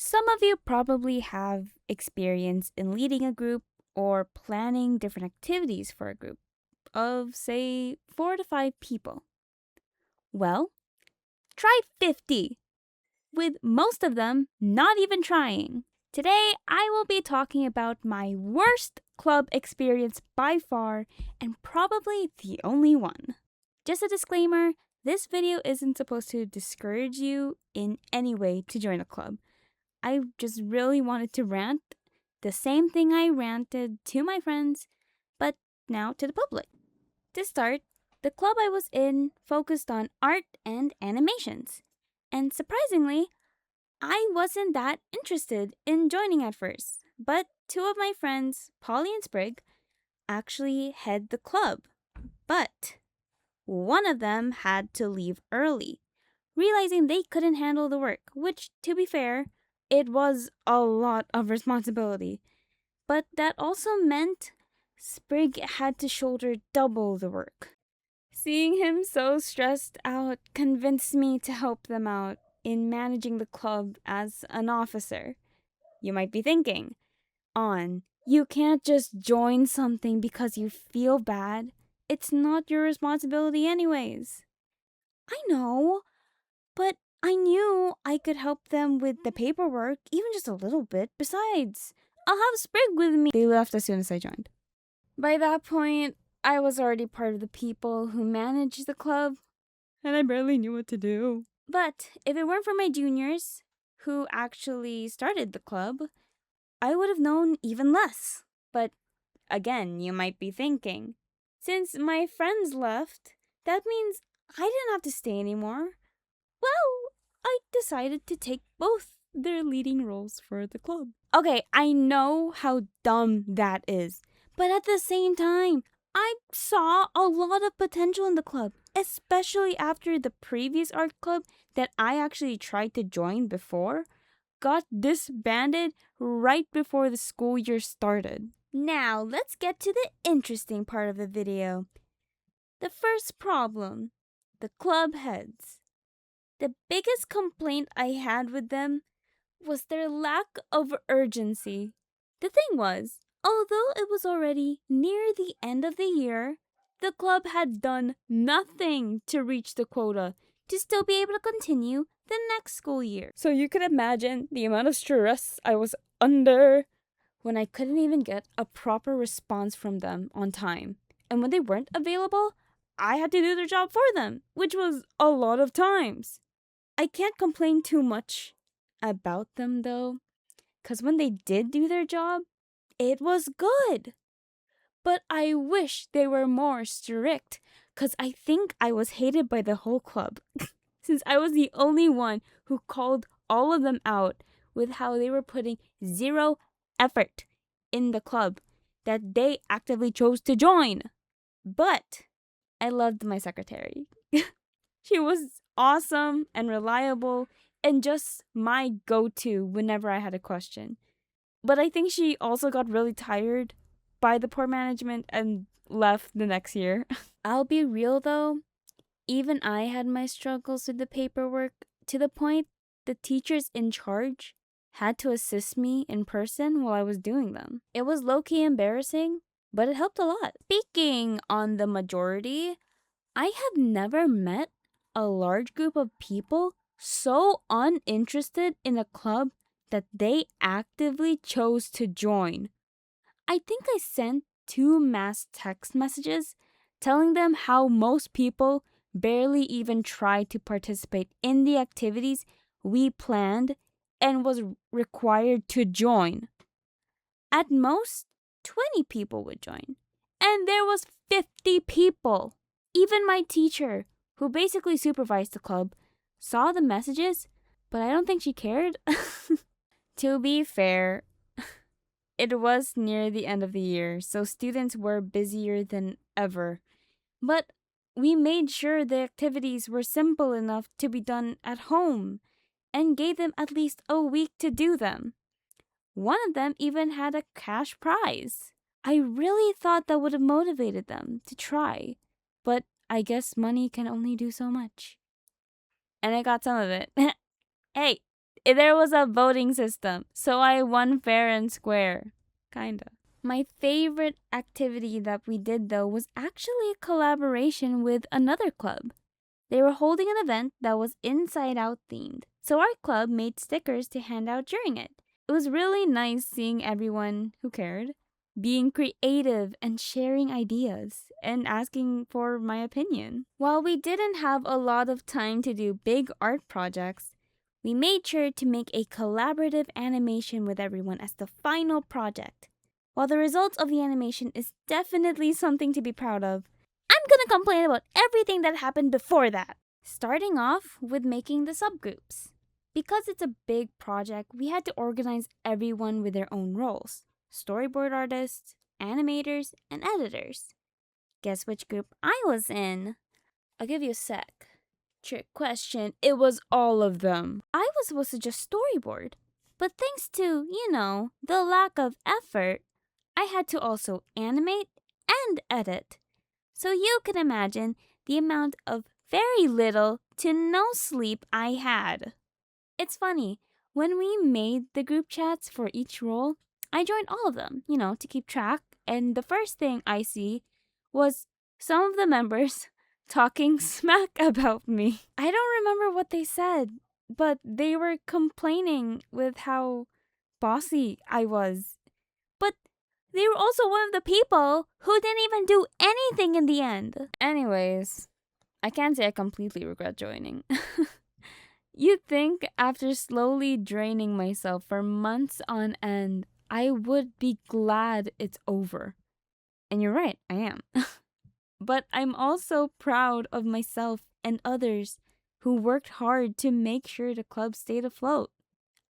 Some of you probably have experience in leading a group or planning different activities for a group of, say, 4 to 5 people. Well, try 50, with most of them not even trying. Today, I will be talking about my worst club experience by far, and probably the only one. Just a disclaimer, this video isn't supposed to discourage you in any way to join a club. I just really wanted to rant the same thing I ranted to my friends, but now to the public. To start, the club I was in focused on art and animations. And surprisingly, I wasn't that interested in joining at first. But two of my friends, Polly and Sprig, actually head the club. But one of them had to leave early, realizing they couldn't handle the work, which, to be fair, it was a lot of responsibility. But that also meant Sprig had to shoulder double the work. Seeing him so stressed out convinced me to help them out in managing the club as an officer. You might be thinking, you can't just join something because you feel bad. It's not your responsibility anyways. I know, but I knew I could help them with the paperwork, even just a little bit. Besides, I'll have Sprig with me. They left as soon as I joined. By that point, I was already part of the people who managed the club, and I barely knew what to do. But if it weren't for my juniors, who actually started the club, I would have known even less. But again, you might be thinking, since my friends left, that means I didn't have to stay anymore. Well, I decided to take both their leading roles for the club. Okay, I know how dumb that is, but at the same time, I saw a lot of potential in the club, especially after the previous art club that I actually tried to join before got disbanded right before the school year started. Now, let's get to the interesting part of the video. The first problem, the club heads. The biggest complaint I had with them was their lack of urgency. The thing was, although it was already near the end of the year, the club had done nothing to reach the quota to still be able to continue the next school year. So you can imagine the amount of stress I was under when I couldn't even get a proper response from them on time. And when they weren't available, I had to do their job for them, which was a lot of times. I can't complain too much about them though, because when they did do their job, it was good. But I wish they were more strict, because I think I was hated by the whole club, since I was the only one who called all of them out with how they were putting zero effort in the club that they actively chose to join. But I loved my secretary. She was awesome and reliable and just my go-to whenever I had a question. But I think she also got really tired by the poor management and left the next year. I'll be real though, even I had my struggles with the paperwork to the point the teachers in charge had to assist me in person while I was doing them. It was low-key embarrassing, but it helped a lot. Speaking on the majority, I have never met a large group of people so uninterested in a club that they actively chose to join. I think I sent 2 mass text messages telling them how most people barely even tried to participate in the activities we planned and was required to join. At most, 20 people would join. And there was 50 people. Even my teacher, who basically supervised the club, saw the messages, but I don't think she cared. To be fair, it was near the end of the year, so students were busier than ever. But we made sure the activities were simple enough to be done at home and gave them at least a week to do them. One of them even had a cash prize. I really thought that would have motivated them to try, but I guess money can only do so much. And I got some of it. Hey, There was a voting system, so I won fair and square. Kinda. My favorite activity that we did though was actually a collaboration with another club. They were holding an event that was inside out themed, so our club made stickers to hand out during it. It was really nice seeing everyone who cared being creative and sharing ideas and asking for my opinion. While we didn't have a lot of time to do big art projects, we made sure to make a collaborative animation with everyone as the final project. While the results of the animation is definitely something to be proud of, I'm gonna complain about everything that happened before that. Starting off with making the subgroups. Because it's a big project, we had to organize everyone with their own roles: storyboard artists, animators, and editors. Guess which group I was in? I'll give you a sec. Trick question. It was all of them. I was supposed to just storyboard. But thanks to, the lack of effort, I had to also animate and edit. So you can imagine the amount of very little to no sleep I had. It's funny, when we made the group chats for each role, I joined all of them, to keep track. And the first thing I see was some of the members talking smack about me. I don't remember what they said, but they were complaining with how bossy I was. But they were also one of the people who didn't even do anything in the end. Anyways, I can't say I completely regret joining. You'd think after slowly draining myself for months on end, I would be glad it's over. And you're right, I am. But I'm also proud of myself and others who worked hard to make sure the club stayed afloat.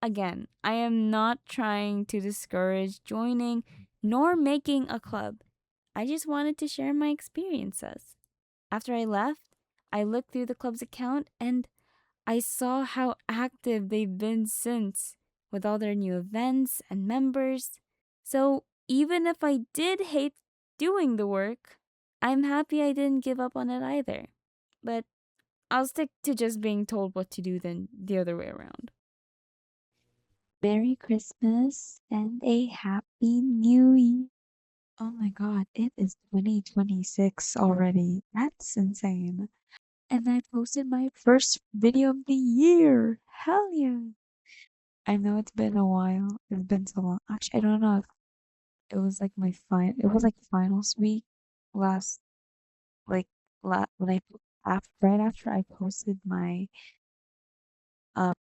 Again, I am not trying to discourage joining nor making a club. I just wanted to share my experiences. After I left, I looked through the club's account and I saw how active they've been since, with all their new events and members. So even if I did hate doing the work, I'm happy I didn't give up on it either. But I'll stick to just being told what to do than the other way around. Merry Christmas and a Happy New Year. Oh my god, it is 2026 already. That's insane. And I posted my first video of the year. Hell yeah. I know it's been a while. It's been so long. Actually, I don't know if it was like it was like finals week last, like, when right after I posted my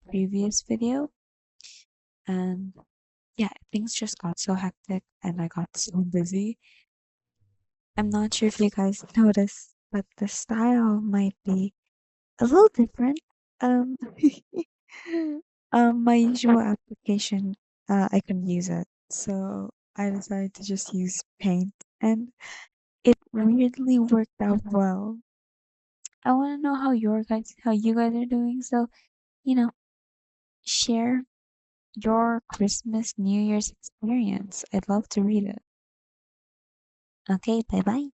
previous video. And yeah, things just got so hectic and I got so busy. I'm not sure if you guys noticed, but the style might be a little different. Um, my usual application, I couldn't use it, so I decided to just use Paint, and it weirdly worked out well. I want to know how you guys are doing. So, you know, share your Christmas, New Year's experience. I'd love to read it. Okay, bye bye.